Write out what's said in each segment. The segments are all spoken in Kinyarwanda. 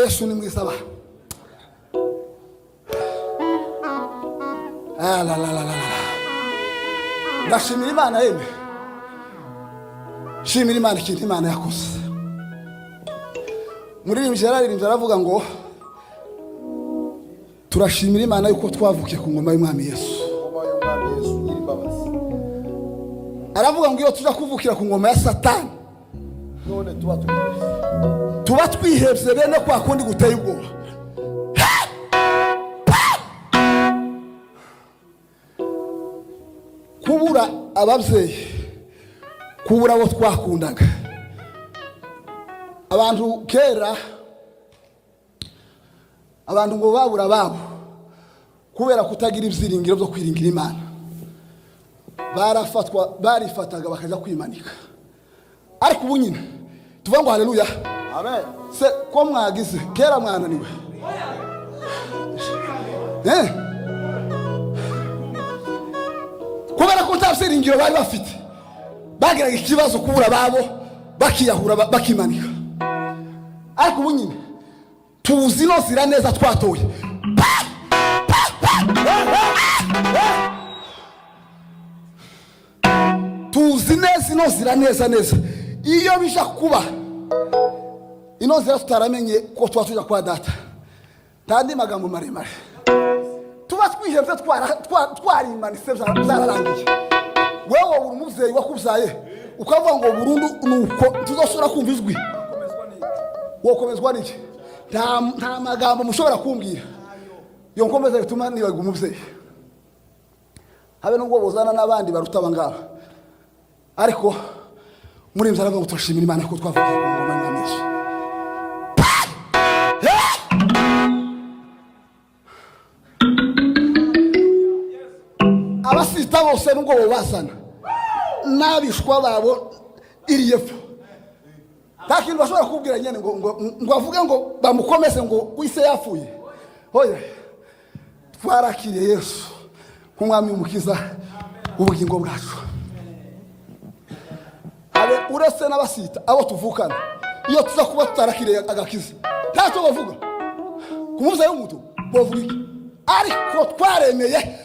Yesu ni mwiza ba. La la la la la. Ndashimira Imana yeme. Shimira Imana ikintu Imana yakoze. Muri aravuga ngo turashimira Imana yuko twavukiye ku ngoma y'Umwami Yesu. Aravuga ngo iyo tuja kuvukira ku ngoma ya Satani none tuba twihebye bene kwa kundi guteye ubwoba. Kubura ababyeyi, kubura abo twakundaga. Abantu kera, abantu ngo babura babo kubera kutagira ibyiringiro byo kwiringira Imana. Barifataga bakaja kwimanika. Ariko ubu nyine tuvuga ngo haleluya. Amen. Se ko mwagize kera mwananiwe. Kubera ko ntavyiringiro bari bafite. Bagiraga ikibazo kubura babo bakiyahura bakimanika. Ariko ubu nyine tuzi no zira neza twatoye. Tuzi neza no zira neza. Iyo bisha kuba ino zira tutaramenye ko twatuja kwa data. Tandi magambo maremare. Tuba twihevye twarimanise zararangiye. Wewe uri umuvyeyi wakubyaye ukavuga ngo burundu nuko tuzosura kumva ijwi. Wokomezwa niki? Nta magambo mushobora kumbwira. Yo nkomeza bituma nibaga umuvyeyi. Habe nubwo bozana nabandi baruta bangaba. Ariko muri mzaravuga ngo turashimira Imana ko twavukiye ku ngoma y'Umwami Yesu. Abasita bose nubwo bobasana nabishwa babo iriyepfo. Takintu bashobora kubwira nyene ngo avuge ngo bamukomeze ngo wise yafuye. Hoya twarakiriye Yesu nk'Umwami w'umukiza ubugingo bwacu. Abe uretse n'abasita abo tuvukana iyo tuza kuba tutarakiriye agakiza ntacyo bavuga kumuza y'umutu bavuga iki ariko twaremeye.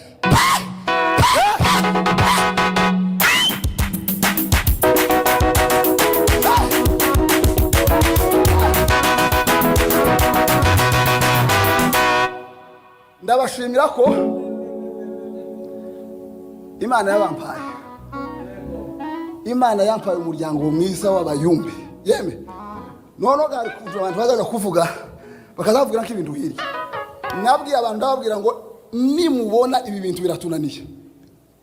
Ndabashimira ko Imana yabampaye. Imana yampaye umuryango mwiza w'abayumbe. Yeme. Nono gari kuva abantu bazaga kuvuga bakazavugira nk'ibintu hiri. Nabwiye abantu ndababwira ngo nimubona ibi bintu biratunaniye.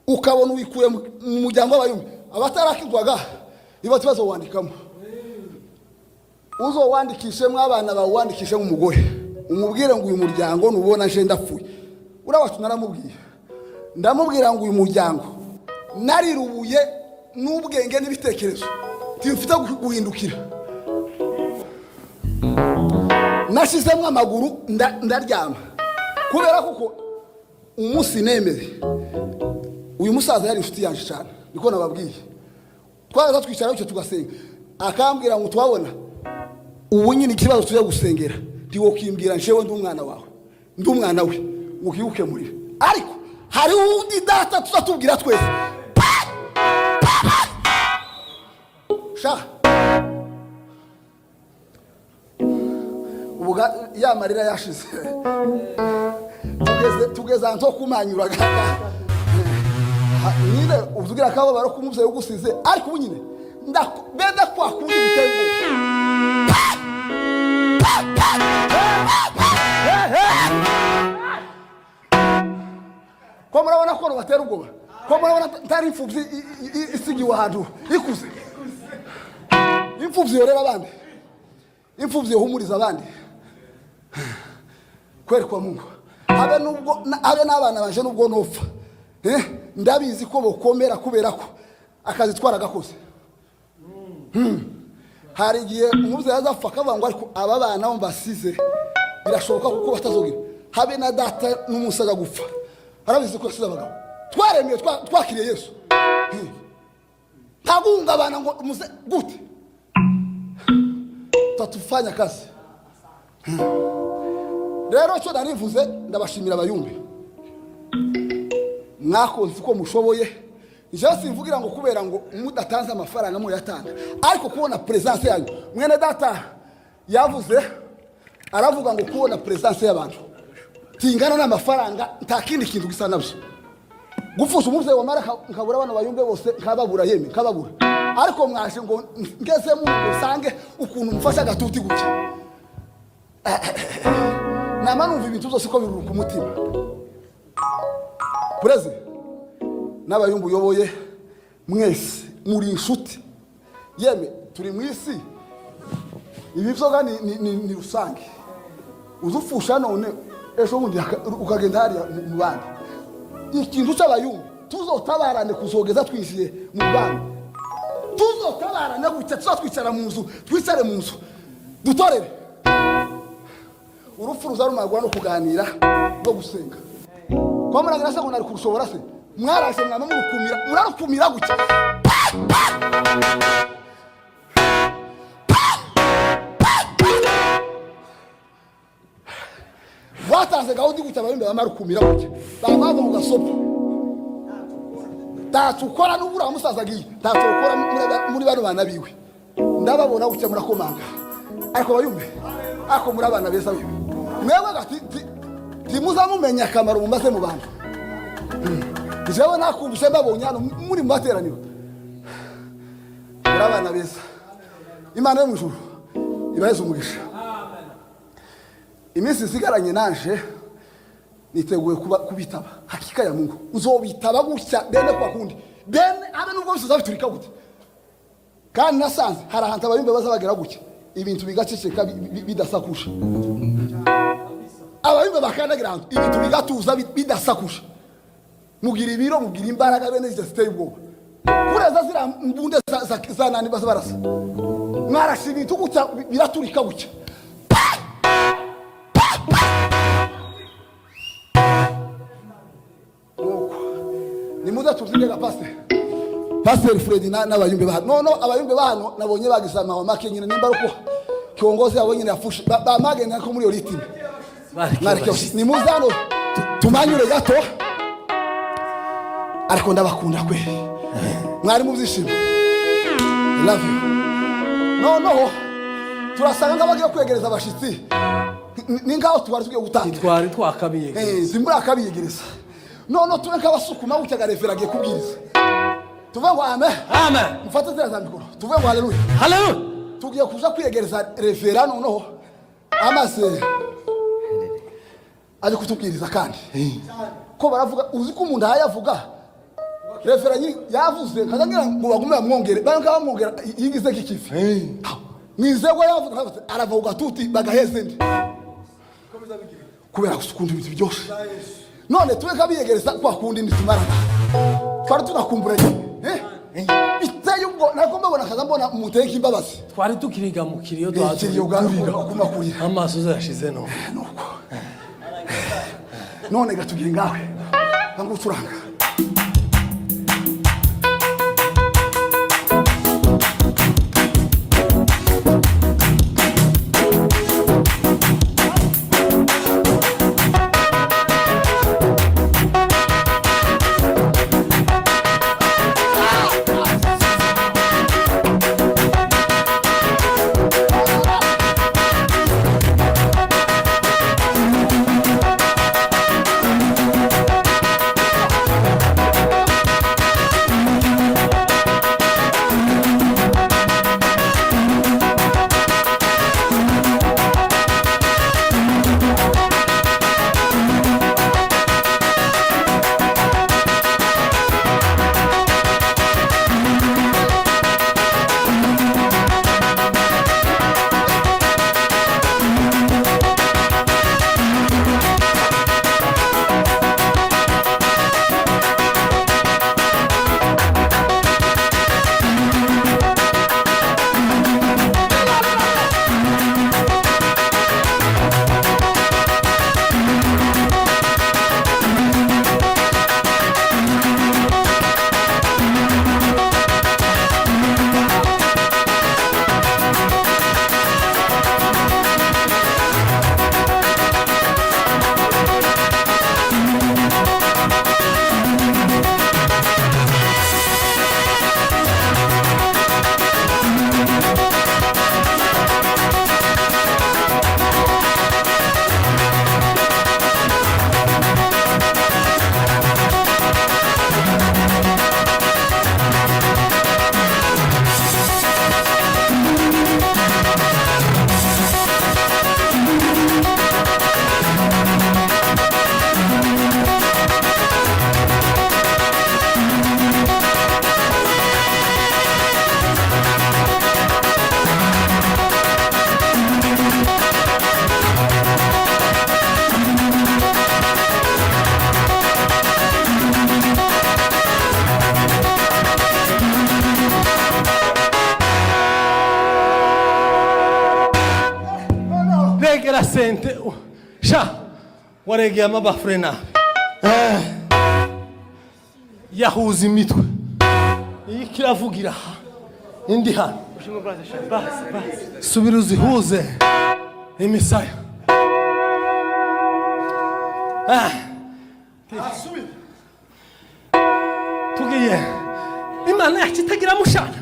Ukabona ubikuye mu muryango w'abayumbe. Abatarakirwaga iba tubazo wandikamo. Uzo wandikishe mwabana bawandikishe nk'umugore. Umubwire ngo uyu muryango nubona nje ndapfuye. Urawacu naramubwiye. Ndamubwira ngo uyu muryango narirubuye n'ubwenge n'ibitekerezo timfite guhindukira. Nashizemwe amaguru ndaryama kubera kuko umunsi nemere uyu musaza yari inshuti yanje cyane niko nababwiye. Twaza twicara cyo tugasenga akambwira ngo twabona ubu nyine ikibazo tuye gusengera ndiwo kimbwira njewe ndi umwana wawe ndi umwana we ukibuke muri. Ariko hari undi data tuzatubwira twese sha ubuga ya marira yashize tugeza nzo kumanyura gaga nyine uvugira kabo baro kumuvye ugusize ariko ubu nyine ndabenda kwa kundi gutengo ko murabona ko batera ubwoba ko murabona ntari imfuvyi isigiwe ahantu ikuze. Imfuvyi yorera abandi, imfuvyi yohumuriza abandi kweri kwa Mungu. Habe n'abana banje nubwo nopfa ndabizi ko bokomera kubera ko akazi twaragakoze. Hari igihe umuvyeyi azapfa akavuga ngo ariko aba bana bo mbasize birashoboka kuko batazogira. Habe na data n'umusaza gupfa arabizi ko asize abagabo. Twaremeye twakiriye Yesu. Tagunga abana ngo muze gute tatufanya kazi rero cyo narivuze ndabashimira Bayumbe mwakoze uko mushoboye je simvugira ngo kubera ngo mudatanze amafaranga mu yatanga ariko kubona presence yanyu mwene data yavuze aravuga ngo kubona presence y'abantu tingana n'amafaranga nta kindi kintu gisa nabyo gufusha umuvyeyi wa Maraka nkabura abana Bayumbe bose nkababura yeme nkababura ariko mwashe ngo ngeze mu usange ukuntu mufasha gatuti gutya nama numva ibintu byose ko biruruka umutima Preze n'Abayumbe uyoboye mwese muri inshuti yeme turi mu isi ibi vyoga ni rusange uzufusha none ejo bundi ukagenda hari mu bandi ikintu cy'Abayumbe tuzotabarane kuzogeza twishiye mu bandi tuzotabarane gutya tuzatwicara mu nzu twicare mu nzu dutorere urupfu ruzarumagwa no kuganira no gusenga kwa muragira se ngo nari kurushobora se mwarashe mwama murarukumira gutya watanze gahunda gutya Bayumbe bamarukumira gutya bamava mu gasopo tatukora n'ubura musazagiye tatukora muri bano bana biwe ndababona gutya murakomanga ariko Bayumbe ako muri abana beza biwe mwewe gati timuzamumenya akamaro mu maze mu bantu jewe nakumvise mbabonye hano muri mu materaniro muri abana beza Imana yo mu ijuru ibaheze umugisha iminsi isigaranye naje niteguye kubitaba hakika ya Mungu uzobitaba gutya bene kwa kundi bene abe nubwo bisozabiturika gute kandi nasanze hari ahantu Abayumbe bazabagera gutya ibintu bigaceceka bidasakusha Abayumbe bakandagira ahantu ibintu bigatuza bidasakusha mugira ibiro mugira imbaraga bene ziteye ubwoba kureza zira mbunde za nani bazabarasa mwarashi ibintu gutya biraturika gutya ni muda tuzinga Pastor Fred n'Abayumbe bahano no Abayumbe bahano nabonye bagisama wa make nyine nimba ruko kiongozi yabo nyine yafushe bamage nako muri olitime ni muzano tumanyure gato ariko ndabakunda kwe mwari mu byishimo love you no turasanga ngabagiye kwegereza abashitsi ningaho twari tugiye gutanga twari twakabiye simbura akabiyegereza no turenka basukuma gutyaga refera agiye kubwiriza tuvuga ngo amen mufate zera mikoro tuvuga ngo haleluya tugiye kuza kwiyegereza refera noneho amase ari kutubwiriza kandi ko baravuga uzi ko umuntu ayavuga refera yavuze kazagira ngo bagume bamwongere bamwongera yigize kikifi nizego yavuga aravuga tuti bagaheze ndi kubera gusukunda ibintu byose none tuweka biyegereza kwa kundi nitumarana twari tunakumbura biteye ubwo nako mbona kaza mbona muteka imbabazi twari tukiriga mu kiriyo kumakurira amaso zashize no nuko none gatugire ngawe bangucuranga sha waregeye amabafure nabi yahuza imitwe iyi kiravugira indi hano subira uzihuze imisaya tugiye imana yacu itagira mushana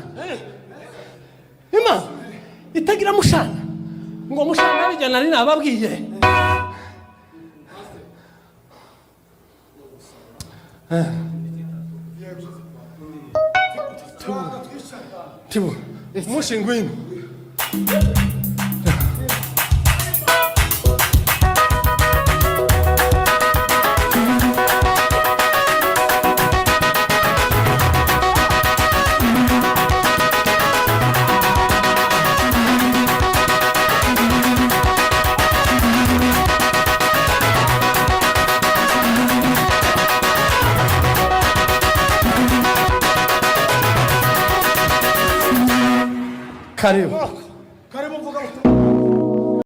imana itagira mushana ngo mushana bijyana ari nababwiye tibu mushingwini Karibu.